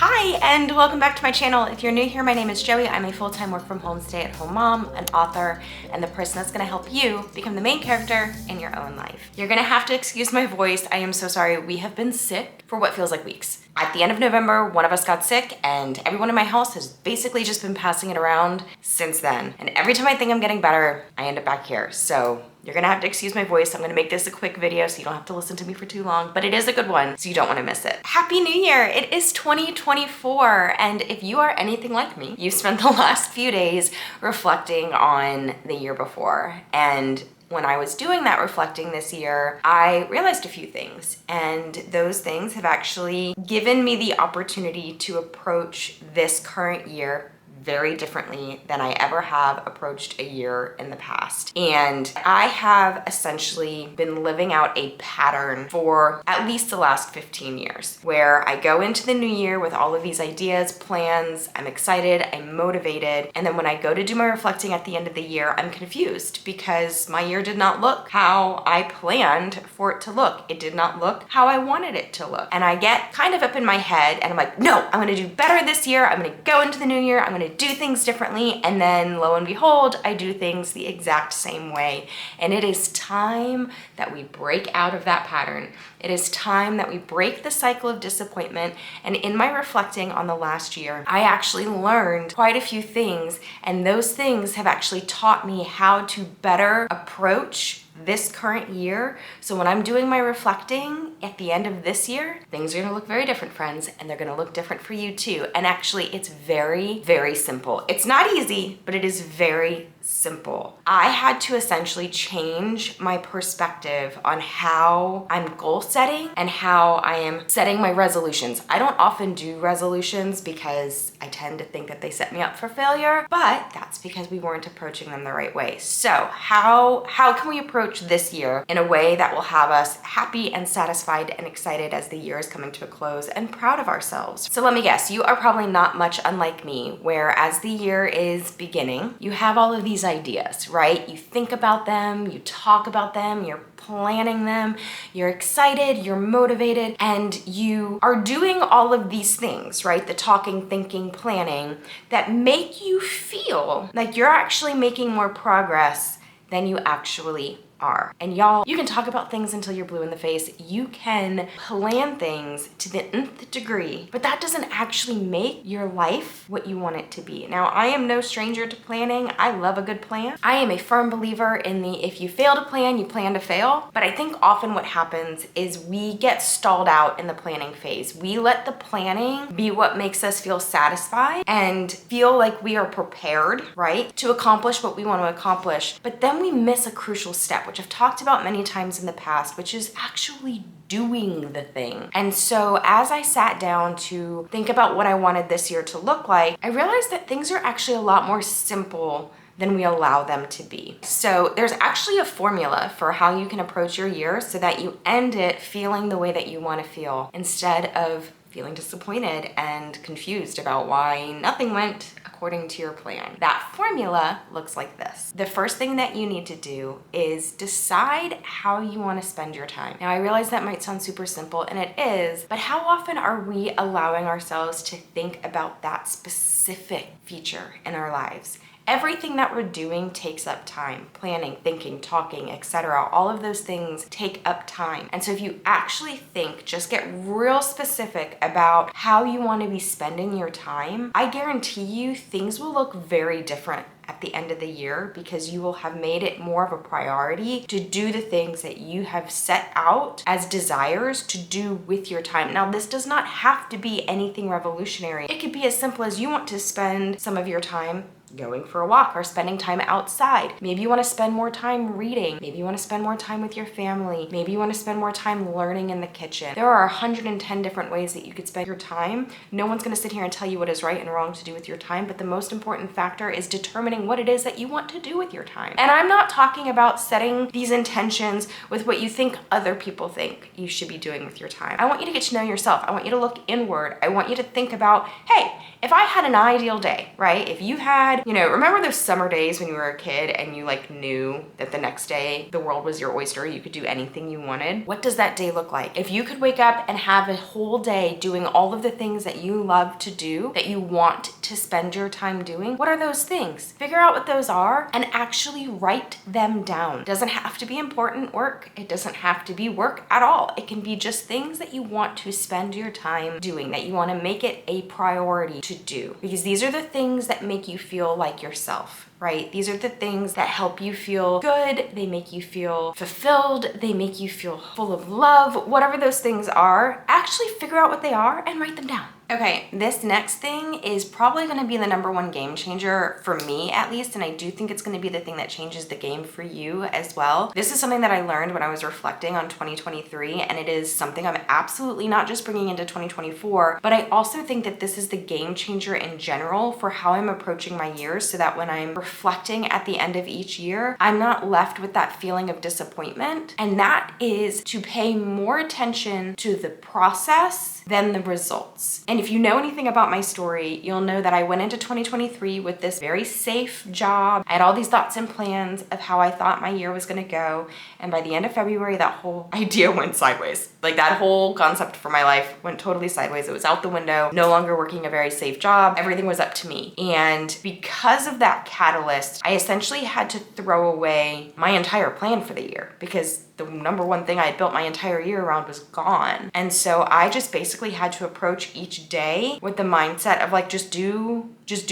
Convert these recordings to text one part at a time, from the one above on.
Hi, and welcome back to my channel. If you're new here, my name is Joey. I'm a full-time work from home, stay-at-home mom, an author, and the person that's gonna help you become the main character in your own life. You're gonna have to excuse my voice. I am so sorry. We have been sick for what feels like weeks. At the end of November, one of us got sick, and everyone in my house has basically just been passing it around since then. And every time I think I'm getting better, I end up back here. So you're gonna have to excuse my voice. I'm gonna make this a quick video so you don't have to listen to me for too long, but it is a good one, so you don't wanna miss it. Happy New Year! It is 2024, and if you are anything like me, you've spent the last few days reflecting on the year before. And when I was doing that reflecting this year, I realized a few things, and those things have actually given me the opportunity to approach this current year very differently than I ever have approached a year in the past. And I have essentially been living out a pattern for at least the last 15 years, where I go into the new year with all of these ideas, plans, I'm excited, I'm motivated, and then when I go to do my reflecting at the end of the year, I'm confused because my year did not look how I planned for it to look. It did not look how I wanted it to look. And I get kind of up in my head and I'm like, no, I'm gonna do better this year. I'm gonna go into the new year. I'm gonna do things differently, and then lo and behold, I do things the exact same way. And it is time that we break out of that pattern. It is time that we break the cycle of disappointment. And in my reflecting on the last year, I actually learned quite a few things, and those things have actually taught me how to better approach this current year. So when I'm doing my reflecting at the end of this year, things are gonna look very different, friends, and they're gonna look different for you too. And actually, it's very, very simple. It's not easy, but it is very simple. I had to essentially change my perspective on how I'm goal setting and how I am setting my resolutions. I don't often do resolutions because I tend to think that they set me up for failure, but that's because we weren't approaching them the right way. So how can we approach this year in a way that will have us happy and satisfied and excited as the year is coming to a close and proud of ourselves? So let me guess, you are probably not much unlike me, where as the year is beginning, you have all of these ideas, right? You think about them, you talk about them, you're planning them, you're excited, you're motivated, and you are doing all of these things, right? The talking, thinking, planning that make you feel like you're actually making more progress than you actually are. And y'all, you can talk about things until you're blue in the face. You can plan things to the nth degree, but that doesn't actually make your life what you want it to be. Now, I am no stranger to planning. I love a good plan. I am a firm believer in the if you fail to plan, you plan to fail. But I think often what happens is we get stalled out in the planning phase. We let the planning be what makes us feel satisfied and feel like we are prepared, right, to accomplish what we want to accomplish. But then we miss a crucial step, which I've talked about many times in the past, which is actually doing the thing. And so as I sat down to think about what I wanted this year to look like, I realized that things are actually a lot more simple than we allow them to be. So there's actually a formula for how you can approach your year so that you end it feeling the way that you want to feel instead of feeling disappointed and confused about why nothing went according to your plan. That formula looks like this. The first thing that you need to do is decide how you want to spend your time. Now, I realize that might sound super simple, and it is, but how often are we allowing ourselves to think about that specific feature in our lives? Everything that we're doing takes up time. Planning, thinking, talking, etc. All of those things take up time. And so if you actually think, just get real specific about how you want to be spending your time, I guarantee you things will look very different at the end of the year because you will have made it more of a priority to do the things that you have set out as desires to do with your time. Now, this does not have to be anything revolutionary. It could be as simple as you want to spend some of your time going for a walk or spending time outside. Maybe you want to spend more time reading. Maybe you want to spend more time with your family. Maybe you want to spend more time learning in the kitchen. There are 110 different ways that you could spend your time. No one's going to sit here and tell you what is right and wrong to do with your time, but the most important factor is determining what it is that you want to do with your time. And I'm not talking about setting these intentions with what you think other people think you should be doing with your time. I want you to get to know yourself. I want you to look inward. I want you to think about, hey, if I had an ideal day, right? If you had kid? You know, remember those summer days when you were a kid and you like knew that the next day the world was your oyster, you could do anything you wanted? What does that day look like? If you could wake up and have a whole day doing all of the things that you love to do, that you want to spend your time doing, what are those things? Figure out what those are and actually write them down. It doesn't have to be important work. It doesn't have to be work at all. It can be just things that you want to spend your time doing, that you want to make it a priority to do, because these are the things that make you feel like yourself. Right? These are the things that help you feel good. They make you feel fulfilled. They make you feel full of love. Whatever those things are, actually figure out what they are and write them down. Okay, this next thing is probably gonna be the #1 game changer for me at least, and I do think it's gonna be the thing that changes the game for you as well. This is something that I learned when I was reflecting on 2023, and it is something I'm absolutely not just bringing into 2024, but I also think that this is the game changer in general for how I'm approaching my years, so that when I'm reflecting at the end of each year, I'm not left with that feeling of disappointment, and that is to pay more attention to the process than the results. And if you know anything about my story, you'll know that I went into 2023 with this very safe job. I had all these thoughts and plans of how I thought my year was gonna go. And by the end of February, that whole idea went sideways. Like that whole concept for my life went totally sideways. It was out the window, no longer working a very safe job. Everything was up to me. And because of that catalyst, I essentially had to throw away my entire plan for the year, because the #1 thing I had built my entire year around was gone. And so I just basically had to approach each day with the mindset of like, just do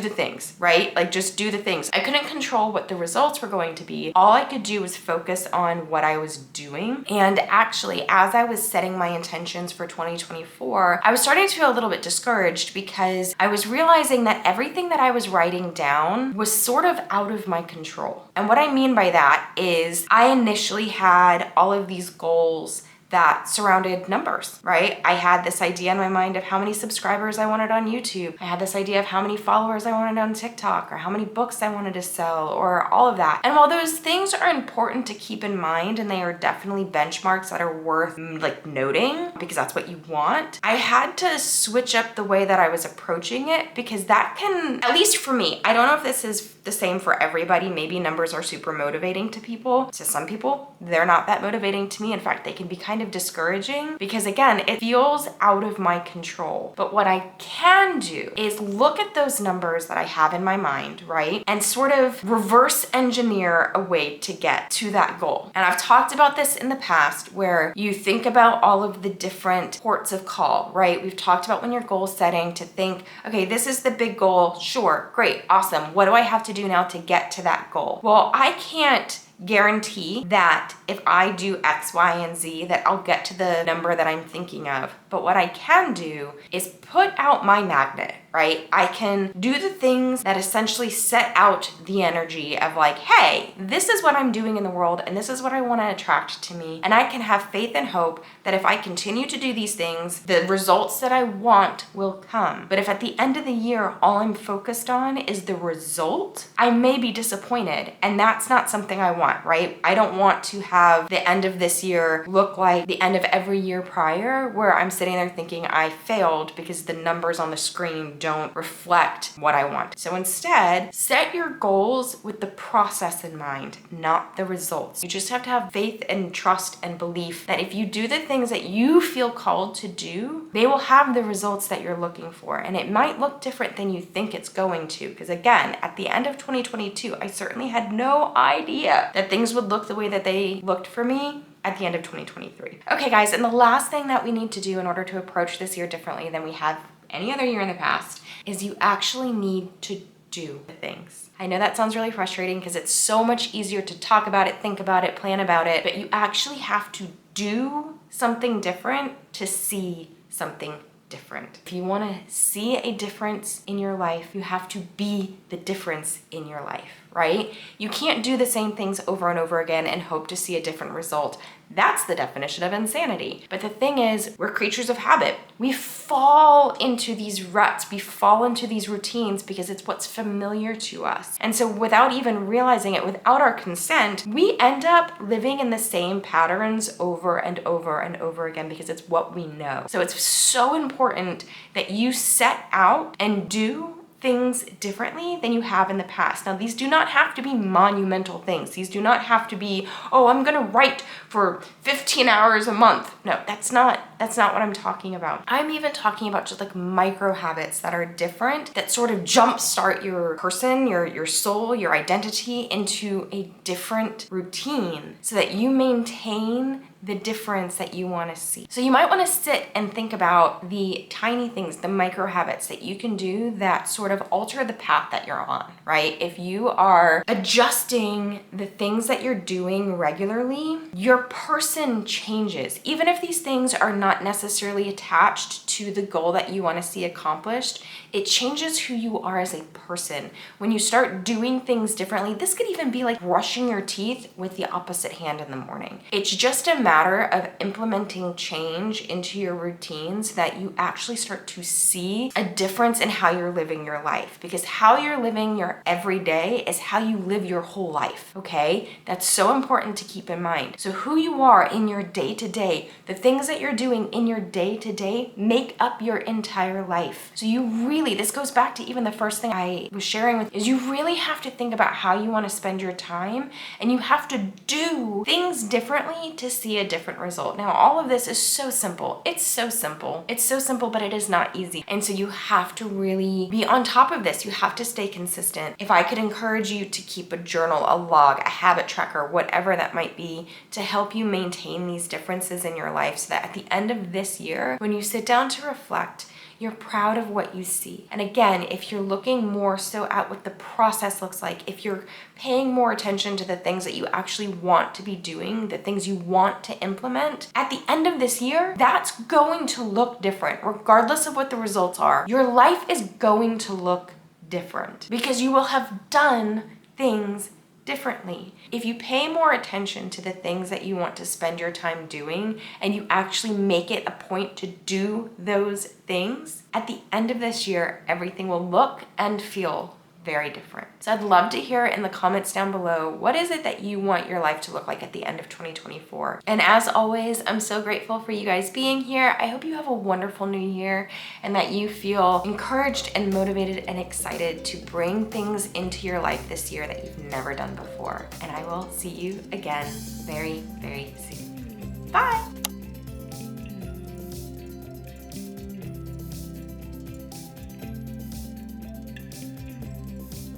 the things, right? Like just do the things. I couldn't control what the results were going to be. All I could do was focus on what I was doing. And actually, as I was setting my intentions for 2024, I was starting to feel a little bit discouraged, because I was realizing that everything that I was writing down was sort of out of my control. And what I mean by that is I initially had all of these goals that surrounded numbers, right? I had this idea in my mind of how many subscribers I wanted on YouTube. I had this idea of how many followers I wanted on TikTok, or how many books I wanted to sell, or all of that. And while those things are important to keep in mind, and they are definitely benchmarks that are worth like noting, because that's what you want, I had to switch up the way that I was approaching it, because that can, at least for me, I don't know if this is the same for everybody. Maybe numbers are super motivating to people. To some people, they're not that motivating to me. In fact, they can be kind of discouraging, because again, it feels out of my control. But what I can do is look at those numbers that I have in my mind, right? And sort of reverse engineer a way to get to that goal. And I've talked about this in the past, where you think about all of the different ports of call, right? We've talked about when you're goal setting to think, okay, this is the big goal. Sure, great, awesome. What do I have to do now to get to that goal? Well, I can't guarantee that if I do X, Y, and Z, that I'll get to the number that I'm thinking of. But what I can do is put out my magnet, right? I can do the things that essentially set out the energy of like, hey, this is what I'm doing in the world, and this is what I want to attract to me. And I can have faith and hope that if I continue to do these things, the results that I want will come. But if at the end of the year, all I'm focused on is the result, I may be disappointed. And that's not something I want, right? I don't want to have the end of this year look like the end of every year prior, where I'm sitting there thinking I failed because the numbers on the screen don't reflect what I want. So instead, set your goals with the process in mind, not the results. You just have to have faith and trust and belief that if you do the things that you feel called to do, they will have the results that you're looking for. And it might look different than you think it's going to, because again, at the end of 2022, I certainly had no idea that things would look the way that they looked for me at the end of 2023. Okay guys, and the last thing that we need to do in order to approach this year differently than we have any other year in the past is you actually need to do the things. I know that sounds really frustrating because it's so much easier to talk about it, think about it, plan about it, but you actually have to do something different to see something different. If you want to see a difference in your life, you have to be the difference in your life, right? You can't do the same things over and over again and hope to see a different result. That's the definition of insanity. But the thing is, we're creatures of habit. We fall into these ruts, we fall into these routines because it's what's familiar to us. And so without even realizing it, without our consent, we end up living in the same patterns over and over and over again because it's what we know. So it's so important that you set out and do things differently than you have in the past. Now, these do not have to be monumental things. These do not have to be, oh, I'm gonna write for 15 hours a month. No, that's not what I'm talking about. I'm even talking about just like micro habits that are different, that sort of jumpstart your person, your soul, your identity into a different routine so that you maintain the difference that you want to see. So you might want to sit and think about the tiny things, the micro habits that you can do that sort of alter the path that you're on, right? If you are adjusting the things that you're doing regularly, your person changes. Even if these things are not necessarily attached to the goal that you want to see accomplished, it changes who you are as a person. When you start doing things differently, this could even be like brushing your teeth with the opposite hand in the morning. It's just a matter of implementing change into your routines that you actually start to see a difference in how you're living your life. Because how you're living your everyday is how you live your whole life, okay? That's so important to keep in mind. So who you are in your day-to-day, the things that you're doing in your day-to-day make up your entire life. So you really, this goes back to even the first thing I was sharing with, is you really have to think about how you want to spend your time, and you have to do things differently to see a different result. Now, all of this is so simple. It's so simple. It's so simple, but it is not easy. And so you have to really be on top of this. You have to stay consistent. If I could encourage you to keep a journal, a log, a habit tracker, whatever that might be, to help you maintain these differences in your life so that at the end of this year, when you sit down to reflect, you're proud of what you see. And again, if you're looking more so at what the process looks like, if you're paying more attention to the things that you actually want to be doing, the things you want to implement, at the end of this year, that's going to look different. Regardless of what the results are, your life is going to look different because you will have done things differently. If you pay more attention to the things that you want to spend your time doing and you actually make it a point to do those things, at the end of this year, everything will look and feel very different. So I'd love to hear in the comments down below, what is it that you want your life to look like at the end of 2024? And as always, I'm so grateful for you guys being here. I hope you have a wonderful new year and that you feel encouraged and motivated and excited to bring things into your life this year that you've never done before. And I will see you again very, very soon.